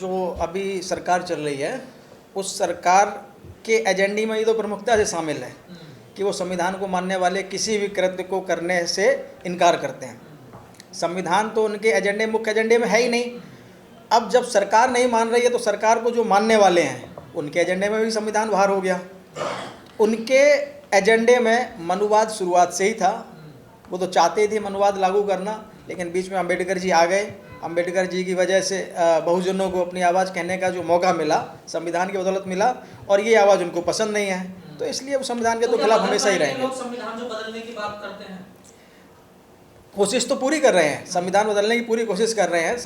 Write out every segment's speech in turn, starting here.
जो अभी सरकार चल रही है उस सरकार के एजेंडे में ये तो प्रमुखता से शामिल है कि वो संविधान को मानने वाले किसी भी कृत्य को करने से इनकार करते हैं। संविधान तो उनके एजेंडे मुख्य एजेंडे में है ही नहीं। अब जब सरकार नहीं मान रही है तो सरकार को जो मानने वाले हैं उनके एजेंडे में भी संविधान बाहर हो गया। उनके एजेंडे में मनुवाद शुरुआत से ही था, वो तो चाहते थे मनुवाद लागू करना, लेकिन बीच में अम्बेडकर जी आ गए। अम्बेडकर जी की वजह से बहुजनों को अपनी आवाज़ कहने का जो मौका मिला, संविधान की बदौलत मिला, और ये आवाज़ उनको पसंद नहीं है, तो इसलिए वो संविधान के तो खिलाफ हमेशा ही रहेंगे। संविधान जो बदलने की बात करते हैं, कोशिश तो पूरी कर रहे हैं, संविधान बदलने की पूरी कोशिश कर रहे हैं।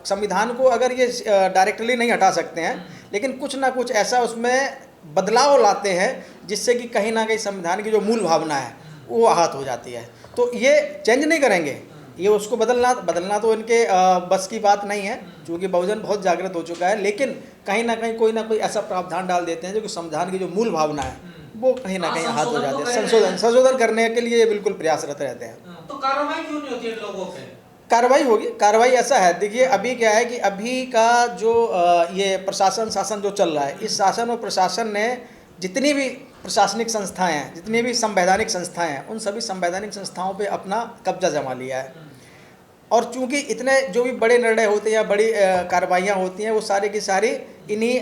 संविधान को अगर ये डायरेक्टली नहीं हटा सकते हैं, लेकिन कुछ ना कुछ ऐसा उसमें बदलाव लाते हैं जिससे कि कहीं ना कहीं संविधान की जो मूल भावना है वो आहत हो जाती है। तो ये चेंज नहीं करेंगे, ये उसको बदलना तो इनके बस की बात नहीं है, क्योंकि बहुजन बहुत जागृत हो चुका है। लेकिन कहीं ना कहीं कोई ना कोई ऐसा प्रावधान डाल देते हैं जो कि संविधान की जो मूल भावना है वो कहीं ना कहीं आहत हो जाती है। संशोधन करने के लिए बिल्कुल प्रयासरत रहते हैं। तो कार्रवाई क्यों नहीं होती है लोगों पे? कार्रवाई होगी। कार्रवाई ऐसा है, देखिए अभी क्या है कि अभी का जो ये प्रशासन शासन जो चल रहा है, इस शासन और प्रशासन ने जितनी भी प्रशासनिक संस्थाएं हैं, जितनी भी संवैधानिक संस्थाएं हैं, उन सभी संवैधानिक संस्थाओं पे अपना कब्जा जमा लिया है। और चूंकि इतने जो भी बड़े निर्णय होते हैं या बड़ी कार्रवाइयाँ होती हैं वो सारी की सारी इन्हीं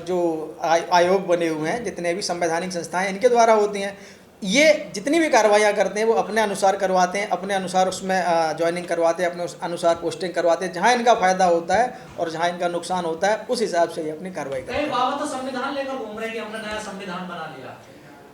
जो आयोग बने हुए हैं, जितने भी संवैधानिक संस्थाएं, इनके द्वारा होती हैं। ये जितनी भी कार्रवाइयाँ करते हैं वो अपने अनुसार करवाते हैं, अपने अनुसार उसमें ज्वाइनिंग करवाते हैं, अपने अनुसार पोस्टिंग करवाते हैं। जहाँ इनका फायदा होता है और जहाँ इनका नुकसान होता है उस हिसाब से ये अपनी कार्रवाई करते हैं। बाबा तो संविधान लेकर घूम रहे हैं कि हमने नया संविधान बना लिया।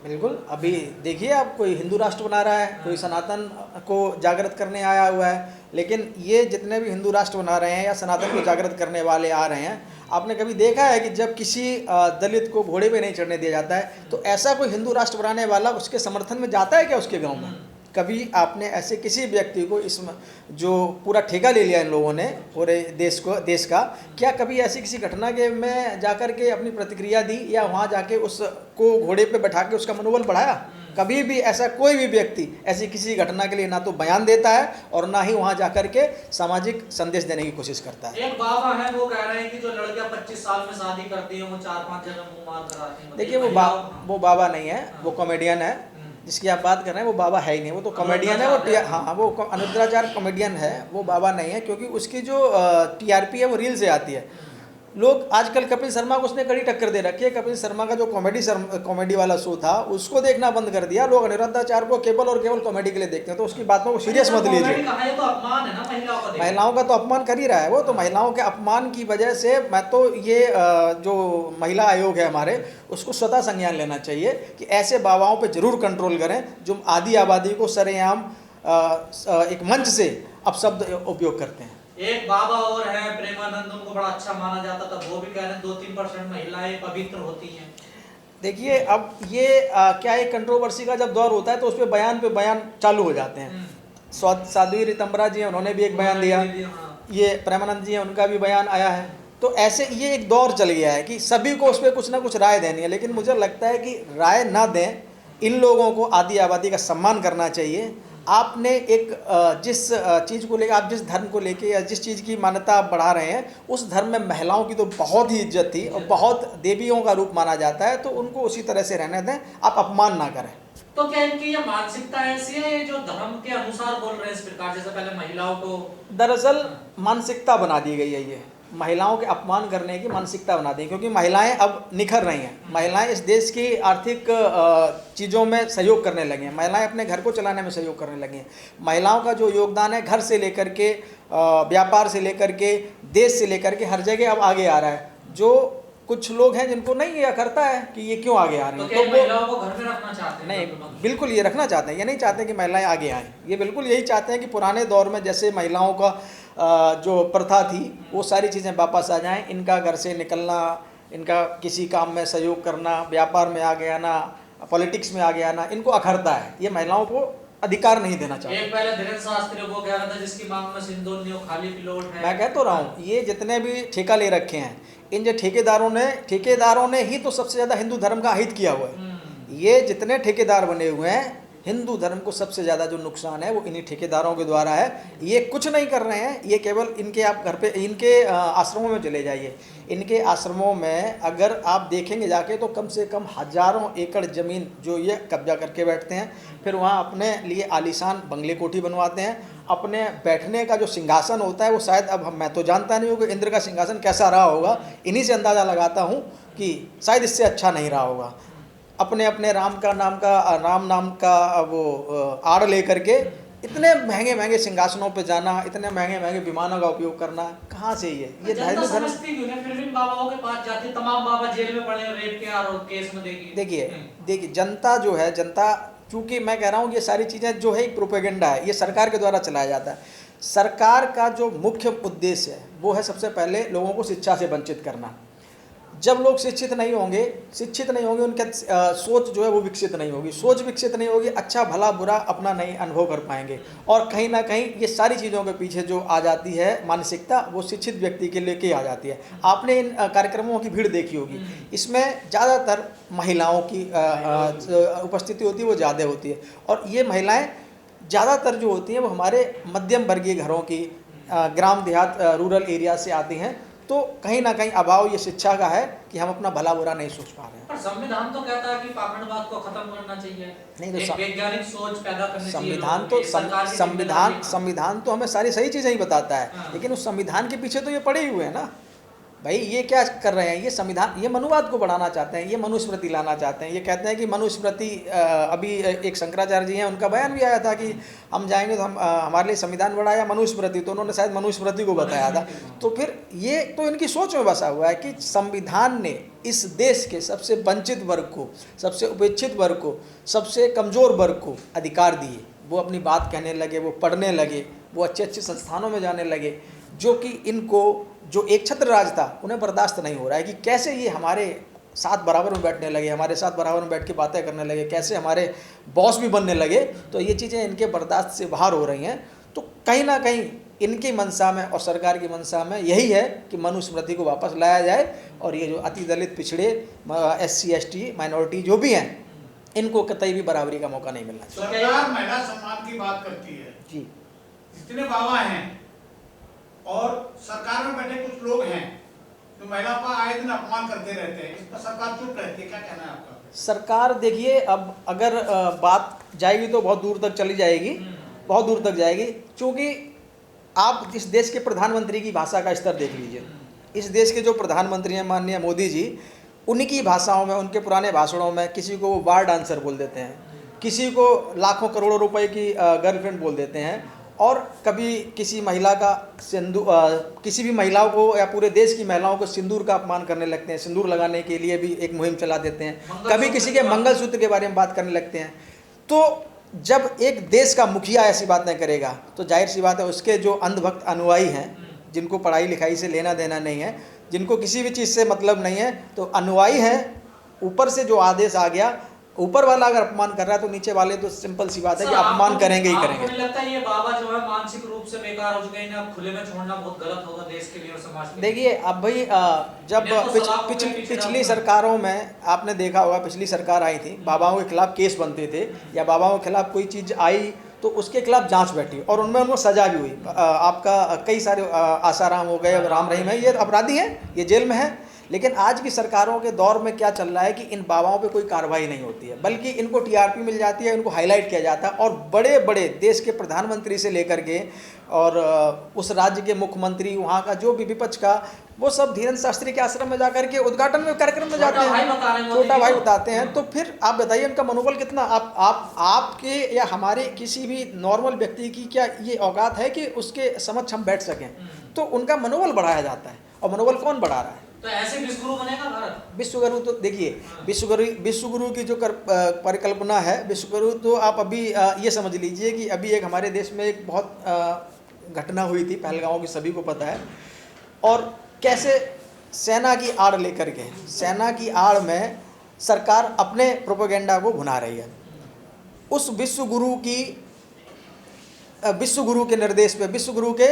बिल्कुल, अभी देखिए आप, कोई हिंदू राष्ट्र बना रहा है, कोई सनातन को जागृत करने आया हुआ है, लेकिन ये जितने भी हिंदू राष्ट्र बना रहे हैं या सनातन को जागृत करने वाले आ रहे हैं, आपने कभी देखा है कि जब किसी दलित को घोड़े पे नहीं चढ़ने दिया जाता है तो ऐसा कोई हिंदू राष्ट्र बनाने वाला उसके समर्थन में जाता है क्या उसके गांव में? कभी आपने ऐसे किसी व्यक्ति को इसमें जो पूरा ठेका ले लिया इन लोगों ने पूरे देश का, क्या कभी ऐसी किसी घटना के में जाकर के अपनी प्रतिक्रिया दी या वहाँ जाके उसको घोड़े पे बैठा के उसका मनोबल बढ़ाया? कभी भी ऐसा कोई भी व्यक्ति ऐसी किसी घटना के लिए ना तो बयान देता है और ना ही वहाँ जाकर के सामाजिक संदेश देने की कोशिश करता है। एक बाबा है वो कह रहे हैं कि जो लड़कियां 25 साल में शादी करती हैं वो 4-5 जगह मुंह मार कराती हैं। देखिए वो बाबा नहीं है, वो कॉमेडियन है जिसकी आप बात कर रहे हैं। वो बाबा है ही नहीं, वो तो कॉमेडियन है। वो हाँ, वो अनुद्राचार्य कॉमेडियन है, वो बाबा नहीं है। क्योंकि उसकी जो TRP है वो रील से आती है। लोग आजकल कपिल शर्मा को उसने कड़ी टक्कर दे रखी है। कपिल शर्मा का जो कॉमेडी वाला शो था उसको देखना बंद कर दिया। लोग अनुराधाचार्य को केवल और केवल कॉमेडी के लिए देखते हैं, तो उसकी बातों को सीरियस मत लीजिए। महिलाओं का तो अपमान कर ही रहा है वो तो। महिलाओं के अपमान की वजह से मैं तो ये जो महिला आयोग है हमारे, उसको स्वतः संज्ञान लेना चाहिए कि ऐसे बाबाओं पर जरूर कंट्रोल करें जो आधी आबादी को सरेआम एक मंच से अपशब्द उपयोग करते हैं। एक बाबा और है प्रेमानंद, उनको बड़ा अच्छा माना जाता था, वो भी कह रहे हैं 2-3% महिलाएं पवित्र होती हैं। देखिए अब ये क्या है, कंट्रोवर्सी का जब दौर होता है तो उस पर बयान चालू हो जाते हैं। साध्वी ऋतंबरा जी हैं, उन्होंने भी एक बयान दिया। ये प्रेमानंद जी हैं, उनका भी बयान आया है। तो ऐसे ये एक दौर चल गया है कि सभी को उस पर कुछ ना कुछ राय देनी है। लेकिन मुझे लगता है कि राय ना दें, इन लोगों को आदि आबादी का सम्मान करना चाहिए। आपने एक जिस चीज़ को लेकर, आप जिस धर्म को लेके या जिस चीज़ की मान्यता आप बढ़ा रहे हैं, उस धर्म में महिलाओं की तो बहुत ही इज्जत थी और बहुत देवियों का रूप माना जाता है, तो उनको उसी तरह से रहने दें, आप अपमान ना करें। तो क्या इनकी ये मानसिकता ऐसी है जो धर्म के अनुसार बोल रहे हैं इस प्रकार, जैसे पहले महिलाओं को? दरअसल मानसिकता बना दी गई है, ये महिलाओं के अपमान करने की मानसिकता बना दी, क्योंकि महिलाएं अब निखर रही हैं। महिलाएं इस देश की आर्थिक चीज़ों में सहयोग करने लगी हैं। महिलाएं अपने घर को चलाने में सहयोग करने लगी हैं। महिलाओं का जो योगदान है घर से लेकर के व्यापार से लेकर के देश से लेकर के हर जगह अब आगे आ रहा है। जो कुछ लोग हैं जिनको नहीं ये करता है कि ये क्यों आगे आ रही हैं, तो महिलाओं को घर में रखना चाहते हैं? नहीं, बिल्कुल ये रखना चाहते हैं। ये नहीं चाहते कि महिलाएं आगे आएँ। ये बिल्कुल यही चाहते हैं कि पुराने दौर में जैसे महिलाओं का जो प्रथा थी वो सारी चीज़ें वापस आ जाएं। इनका घर से निकलना, इनका किसी काम में सहयोग करना, व्यापार में आगे आना, पॉलिटिक्स में आगे आना, इनको अखरता है। ये महिलाओं को अधिकार नहीं देना चाहते। एक पहले धीरेन्द्र शास्त्री वो कह रहा था जिसकी मांग में सिंदूर नहीं हो खाली प्लॉट है। मैं कह तो रहा हूँ, ये जितने भी ठेका ले रखे हैं, इन जो ठेकेदारों ने ही तो सबसे ज़्यादा हिंदू धर्म का अहित किया हुआ है। ये जितने ठेकेदार बने हुए हैं हिंदू धर्म को सबसे ज़्यादा जो नुकसान है वो इन्हीं ठेकेदारों के द्वारा है। ये कुछ नहीं कर रहे हैं, ये केवल इनके, आप घर पे इनके आश्रमों में चले जाइए, इनके आश्रमों में अगर आप देखेंगे जाके तो कम से कम हज़ारों एकड़ ज़मीन जो ये कब्जा करके बैठते हैं। फिर वहाँ अपने लिए आलीशान बंगले कोठी बनवाते हैं। अपने बैठने का जो सिंहासन होता है वो शायद, अब मैं तो जानता नहीं हूँ कि इंद्र का सिंहासन कैसा रहा होगा, इन्हीं से अंदाज़ा लगाता हूँ कि शायद इससे अच्छा नहीं रहा होगा। अपने अपने राम नाम का वो आड़ लेकर के इतने महंगे महंगे सिंहासनों पे जाना, इतने महंगे महंगे विमानों का उपयोग करना, कहाँ से ये जनता समझती क्यों नहीं? फिर भी बाबाओं के पास जाते, तमाम बाबा जेल में पड़े रेप के आरोप केस में। देखिए जनता जो है, जनता, चूंकि मैं कह रहा हूँ ये सारी चीज़ें जो है एक प्रोपेगेंडा है, ये सरकार के द्वारा चलाया जाता है। सरकार का जो मुख्य उद्देश्य है वो है सबसे पहले लोगों को शिक्षा से वंचित करना। जब लोग शिक्षित नहीं होंगे उनका सोच जो है वो विकसित नहीं होगी, सोच विकसित नहीं होगी, अच्छा भला बुरा अपना नहीं अनुभव कर पाएंगे। और कहीं ना कहीं ये सारी चीज़ों के पीछे जो आ जाती है मानसिकता, वो शिक्षित व्यक्ति के लेके आ जाती है। आपने इन कार्यक्रमों की भीड़ देखी होगी, इसमें ज़्यादातर महिलाओं की उपस्थिति होती है, वो ज़्यादा होती है। और ये महिलाएँ ज़्यादातर जो होती हैं वो हमारे मध्यम वर्गीय घरों की, ग्राम देहात रूरल एरिया से आती हैं। तो कहीं ना कहीं अभाव ये शिक्षा का है कि हम अपना भला बुरा नहीं सोच पा रहे हैं। पर संविधान तो कहता है कि पाखंडवाद को खत्म करना चाहिए, नहीं तो एक वैज्ञानिक सोच पैदा करनी चाहिए। संविधान तो हमें सारी सही चीज़ें ही बताता है, लेकिन उस संविधान के पीछे तो ये पड़े हुए हैं ना भाई। ये क्या कर रहे हैं, ये संविधान, ये मनुवाद को बढ़ाना चाहते हैं, ये मनुस्मृति लाना चाहते हैं। ये कहते हैं कि मनुस्मृति, अभी एक शंकराचार्य जी हैं, उनका बयान भी आया था कि हम जाएंगे तो हम हमारे लिए संविधान बड़ा या मनुस्मृति, तो उन्होंने शायद मनुस्मृति को बताया था। तो फिर ये तो इनकी सोच में बसा हुआ है कि संविधान ने इस देश के सबसे वंचित वर्ग को, सबसे उपेक्षित वर्ग को, सबसे कमज़ोर वर्ग को अधिकार दिए। वो अपनी बात कहने लगे, वो पढ़ने लगे, वो अच्छे अच्छे संस्थानों में जाने लगे, जो कि इनको जो एक छत्र राज था उन्हें बर्दाश्त नहीं हो रहा है कि कैसे ये हमारे साथ बराबर में बैठने लगे, हमारे साथ बराबर में बैठ के बातें करने लगे, कैसे हमारे बॉस भी बनने लगे। तो ये चीज़ें इनके बर्दाश्त से बाहर हो रही हैं। तो कहीं ना कहीं इनकी मंशा में और सरकार की मंशा में यही है कि मनुस्मृति को वापस लाया जाए और ये जो अति दलित, पिछड़े, SC ST माइनॉरिटी जो भी हैं, इनको कतई भी बराबरी का मौका नहीं मिलना चाहिए। सरकार महिला सम्मान की बात करती है जी, जितने बाबा हैं और सरकार में बैठे कुछ लोग हैं जो महिला का आए दिन अपमान करते रहते हैं, इस पर सरकार चुप रहती है, क्या कहना है आपका? सरकार देखिए, अब अगर बात जाएगी तो बहुत दूर तक चली जाएगी, बहुत दूर तक जाएगी। क्योंकि आप इस देश के प्रधानमंत्री की भाषा का स्तर देख लीजिए। इस देश के जो प्रधानमंत्री हैं माननीय मोदी जी, उनकी भाषाओं में, उनके पुराने भाषणों में किसी को वो बार डांसर बोल देते हैं, किसी को लाखों करोड़ों रुपए की गर्लफ्रेंड बोल देते हैं, और कभी किसी महिला का किसी भी महिलाओं को या पूरे देश की महिलाओं को सिंदूर का अपमान करने लगते हैं। सिंदूर लगाने के लिए भी एक मुहिम चला देते हैं। कभी किसी के मंगलसूत्र के बारे में बात करने लगते हैं। तो जब एक देश का मुखिया ऐसी बातें करेगा तो जाहिर सी बात है उसके जो अंधभक्त अनुयायी हैं, जिनको पढ़ाई लिखाई से लेना देना नहीं है, जिनको किसी भी चीज़ से मतलब नहीं है, तो अनुयायी हैं, ऊपर से जो आदेश आ गया, ऊपर वाला अगर अपमान कर रहा है तो नीचे वाले तो सिंपल सी बात है कि अपमान करेंगे ही करेंगे। मुझे लगता है ये बाबा जो है मानसिक रूप से बेकार हो चुके हैं, इन्हें खुले में छोड़ना बहुत गलत होगा देश के लिए और समाज के लिए। देखिए अब भाई, जब पिछली सरकारों में आपने देखा होगा, पिछली सरकार आई थी, बाबाओं के खिलाफ केस बनते थे या बाबाओं के खिलाफ कोई चीज़ आई तो उसके खिलाफ जांच बैठी और उनमें उनको सजा भी हुई। आपका कई सारे आसाराम हो गए, राम रहीम है, ये अपराधी हैं, ये जेल में है। लेकिन आज की सरकारों के दौर में क्या चल रहा है कि इन बाबाओं पे कोई कार्रवाई नहीं होती है, बल्कि इनको TRP मिल जाती है, इनको हाईलाइट किया जाता है। और बड़े बड़े देश के प्रधानमंत्री से लेकर के और उस राज्य के मुख्यमंत्री, वहाँ का जो भी विपक्ष का, वो सब धीरेन्द्र शास्त्री के आश्रम में जाकर के उद्घाटन में कार्यक्रम में जाते हैं, छोटा भाई बताते हैं। तो फिर आप बताइए उनका मनोबल कितना, आपके या हमारे किसी भी नॉर्मल व्यक्ति की क्या ये औकात है कि उसके समक्ष हम बैठ सकें? तो उनका मनोबल बढ़ाया जाता है। और मनोबल कौन बढ़ा रहा है? तो ऐसे विश्वगुरु बनेगा भारत। विश्वगुरु तो देखिए, विश्वगुरु की जो परिकल्पना है, विश्वगुरु तो आप अभी ये समझ लीजिए कि अभी एक हमारे देश में एक बहुत घटना हुई थी पहलगांव की, सभी को पता है। और कैसे सेना की आड़ लेकर के, सेना की आड़ में सरकार अपने प्रोपेगेंडा को भुना रही है। उस विश्वगुरु के निर्देश पे विश्वगुरु के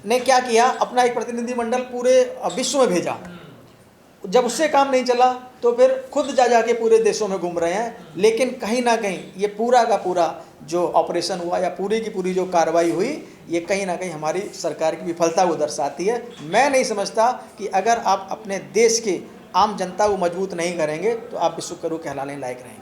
ने क्या किया, अपना एक प्रतिनिधिमंडल पूरे विश्व में भेजा जब उससे काम नहीं चला तो फिर खुद जा के पूरे देशों में घूम रहे हैं। लेकिन कहीं ना कहीं ये पूरा का पूरा जो ऑपरेशन हुआ या पूरी की पूरी जो कार्रवाई हुई, ये कहीं ना कहीं हमारी सरकार की विफलता को दर्शाती है। मैं नहीं समझता कि अगर आप अपने देश के आम जनता को मजबूत नहीं करेंगे तो आप विश्वगुरु कहलाने लायक रहेंगे।